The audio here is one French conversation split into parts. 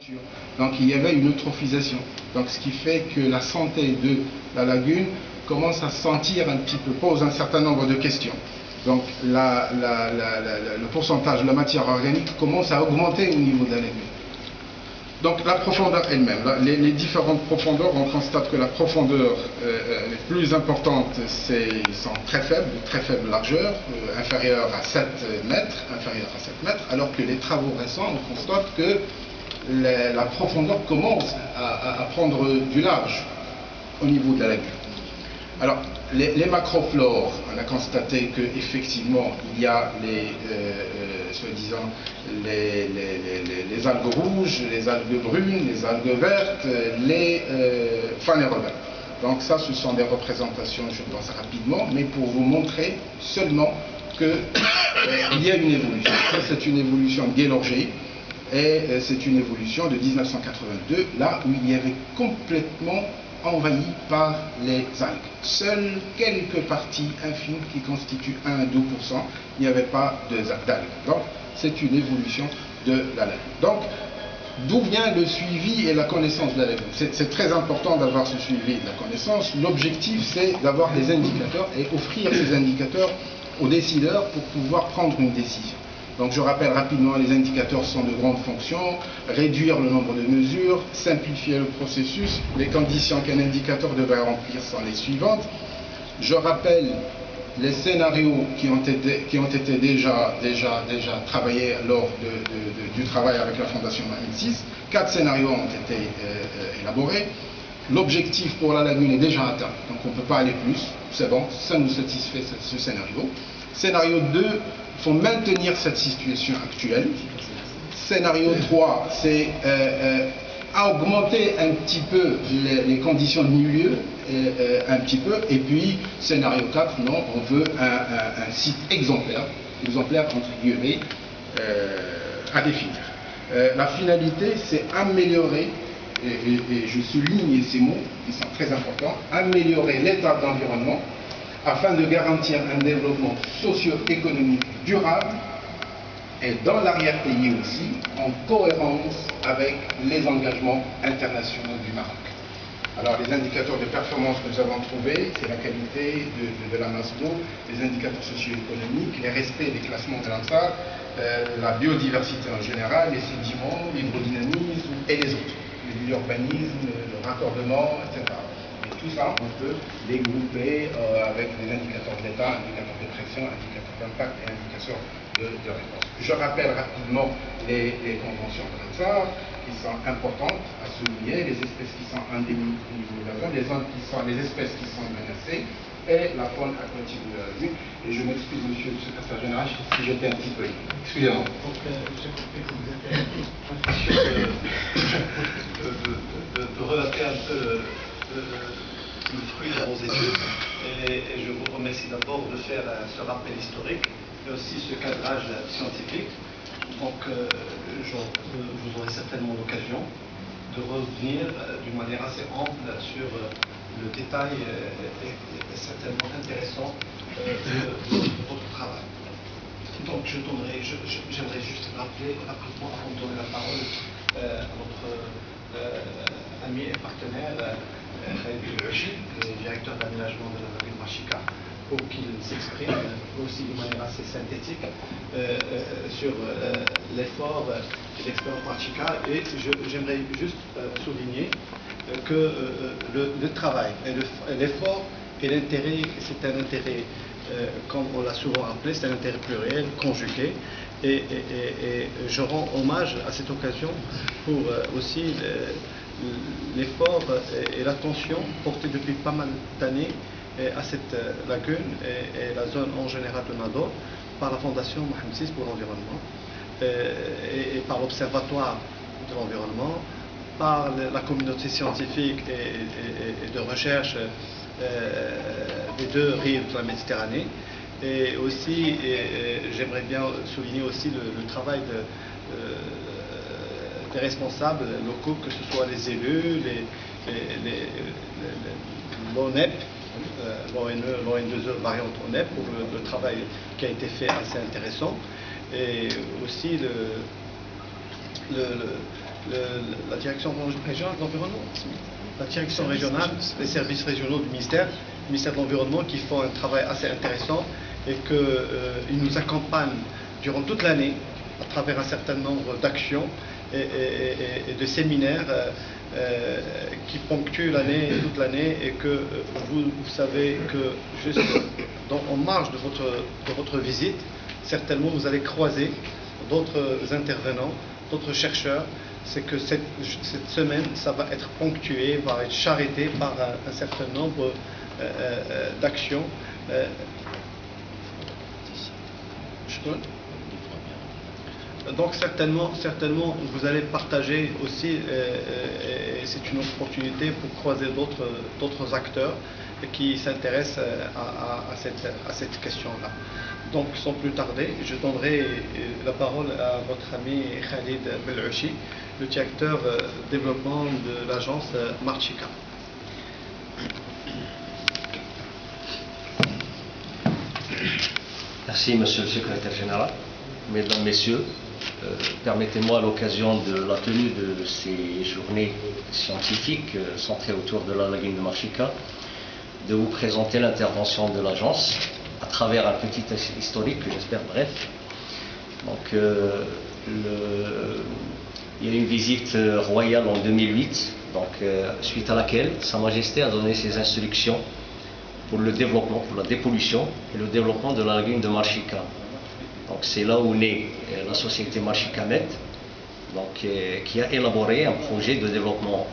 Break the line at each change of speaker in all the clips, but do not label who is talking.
structure. Donc il y avait une eutrophisation. Donc ce qui fait que la santé de la lagune commence à sentir un petit peu, pose un certain nombre de questions. Donc le pourcentage de la matière organique commence à augmenter au niveau de la lagune. Donc la profondeur elle-même, les différentes profondeurs, on constate que la profondeur les plus importantes sont très faibles largeur, inférieure à 7 mètres, alors que les travaux récents, on constate que la profondeur commence à prendre du large au niveau de la lagune. Alors, les macroflores, on a constaté qu'effectivement, il y a soi-disant, les algues rouges, les algues brunes, les algues vertes, les phanérogames. Donc ça, ce sont des représentations, je pense, rapidement, mais pour vous montrer seulement qu'il y a une évolution. C'est une évolution Gaylorgée, et c'est une évolution de 1982, là où il y avait complètement envahi par les algues. Seules quelques parties infimes qui constituent 1 à 2%, il n'y avait pas d'algues. Donc, c'est une évolution de la lagune. Donc, d'où vient le suivi et la connaissance de la lagune? C'est très important d'avoir ce suivi et de la connaissance. L'objectif, c'est d'avoir des indicateurs et offrir ces indicateurs aux décideurs pour pouvoir prendre une décision. Donc je rappelle rapidement, les indicateurs sont de grandes fonctions: réduire le nombre de mesures, simplifier le processus. Les conditions qu'un indicateur devrait remplir sont les suivantes. Je rappelle les scénarios qui ont été déjà travaillés lors du travail avec la Fondation Mohamed VI. 4 scénarios ont été élaborés. L'objectif pour la lagune est déjà atteint, donc on ne peut pas aller plus, c'est bon, ça nous satisfait ce scénario. Scénario 2, il faut maintenir cette situation actuelle. Scénario 3, c'est augmenter un petit peu les conditions de milieu, un petit peu. Et puis, scénario 4, non, on veut un site exemplaire entre guillemets, à définir. La finalité, c'est améliorer, et je souligne ces mots qui sont très importants, améliorer l'état de l'environnement afin de garantir un développement socio-économique durable et dans l'arrière-pays aussi, en cohérence avec les engagements internationaux du Maroc. Alors les indicateurs de performance que nous avons trouvés, c'est la qualité de la masse d'eau, les indicateurs socio-économiques, les respects des classements de l'ANSAR, la biodiversité en général, les sédiments, l'hydrodynamisme et les autres, l'urbanisme, le raccordement, etc. Tout ça, on peut les grouper avec des indicateurs de l'état, indicateurs de pression, indicateurs d'impact et indicateurs de réponse. Je rappelle rapidement les conventions de l'ANSAR qui sont importantes à souligner, les espèces qui sont endémiques au niveau de la zone, les espèces qui sont menacées et la faune aquatique de la lagune. Et je m'excuse, monsieur le secrétaire général, si j'étais un petit peu libre. Excusez-moi.
Donc, j'ai compris que vous étiez de relater un peu le fruit de vos études, et je vous remercie d'abord de faire ce rappel historique et aussi ce cadrage scientifique. Donc vous aurez certainement l'occasion de revenir d'une manière assez ample sur le détail et certainement intéressant de votre travail. Donc j'aimerais juste rappeler rapidement, avant de donner la parole à notre ami et partenaire Khalid Bouachi, le directeur d'aménagement de la lagune Machika, pour qu'il s'exprime aussi de manière assez synthétique sur l'effort et l'expérience Machika. Et j'aimerais juste souligner que le travail et l'effort et l'intérêt, c'est un intérêt, comme on l'a souvent appelé, c'est un intérêt pluriel, conjugué. Et je rends hommage à cette occasion pour aussi l'effort et l'attention portée depuis pas mal d'années à cette lagune et la zone en général de Nador par la Fondation Mohamed VI pour l'environnement et par l'Observatoire de l'environnement, par la communauté scientifique et de recherche des deux rives de la Méditerranée. Et aussi, j'aimerais bien souligner aussi le travail des responsables locaux, que ce soit les élus, l'ONEP, l'ON2E variante ONEP, pour le travail qui a été fait assez intéressant, et aussi la direction régionale de l'environnement, la direction régionale, les services régionaux du ministère de l'Environnement qui font un travail assez intéressant et qu'ils nous accompagnent durant toute l'année à travers un certain nombre d'actions et de séminaires qui ponctuent l'année, toute l'année, et que vous savez que juste en marge de votre visite, certainement vous allez croiser d'autres intervenants, d'autres chercheurs. C'est que cette semaine, ça va être ponctué, va être charretté par un certain nombre d'actions. Donc certainement, vous allez partager aussi, et c'est une opportunité pour croiser d'autres acteurs qui s'intéressent à cette question-là. Donc sans plus tarder, je donnerai la parole à votre ami Khalid Belouchi, le directeur développement de l'agence Marchika.
Merci Monsieur le Secrétaire Général. Mesdames, Messieurs, permettez-moi à l'occasion de la tenue de ces journées scientifiques centrées autour de la lagune de Marchika, de vous présenter l'intervention de l'agence à travers un petit historique que j'espère bref. Donc, il y a eu une visite royale en 2008, donc, suite à laquelle Sa Majesté a donné ses instructions pour le développement, pour la dépollution et le développement de la lagune de Marchika. Donc c'est là où naît la société Marchikamet, donc, qui a élaboré un projet de développement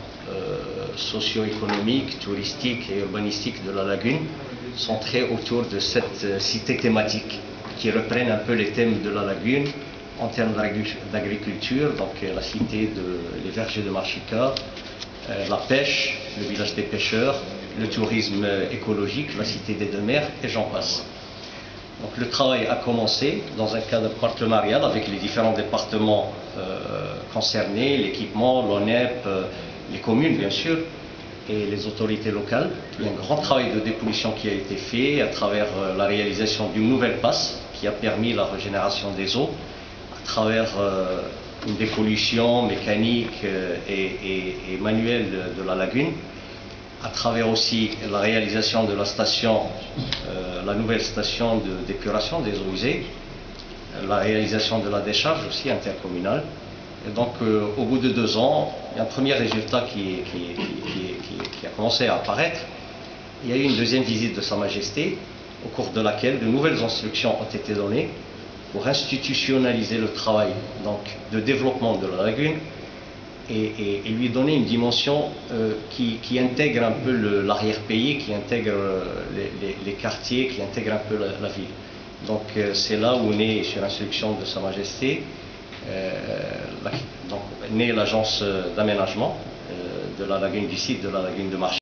socio-économique, touristique et urbanistique de la lagune, centré autour de cette cité thématique, qui reprennent un peu les thèmes de la lagune en termes d'agriculture, donc la cité les vergers de Marchika, la pêche, le village des pêcheurs, le tourisme écologique, la cité des deux mers, et j'en passe. Donc le travail a commencé dans un cadre partenarial avec les différents départements concernés, l'équipement, l'ONEP, les communes bien sûr, et les autorités locales. Il y a un grand travail de dépollution qui a été fait à travers la réalisation d'une nouvelle passe qui a permis la régénération des eaux, à travers une dépollution mécanique et manuelle de la lagune, à travers aussi la réalisation de la station, la nouvelle station d'épuration des eaux usées, la réalisation de la décharge aussi intercommunale. Et donc au bout de 2 ans, il y a un premier résultat qui a commencé à apparaître. Il y a eu une deuxième visite de Sa Majesté, au cours de laquelle de nouvelles instructions ont été données pour institutionnaliser le travail donc, de développement de la lagune et lui donner une dimension qui intègre un peu l'arrière-pays, qui intègre les quartiers, qui intègre un peu la ville. Donc c'est là où naît, sur instruction de Sa Majesté, naît l'agence d'aménagement de la lagune du site de la lagune de Marchika.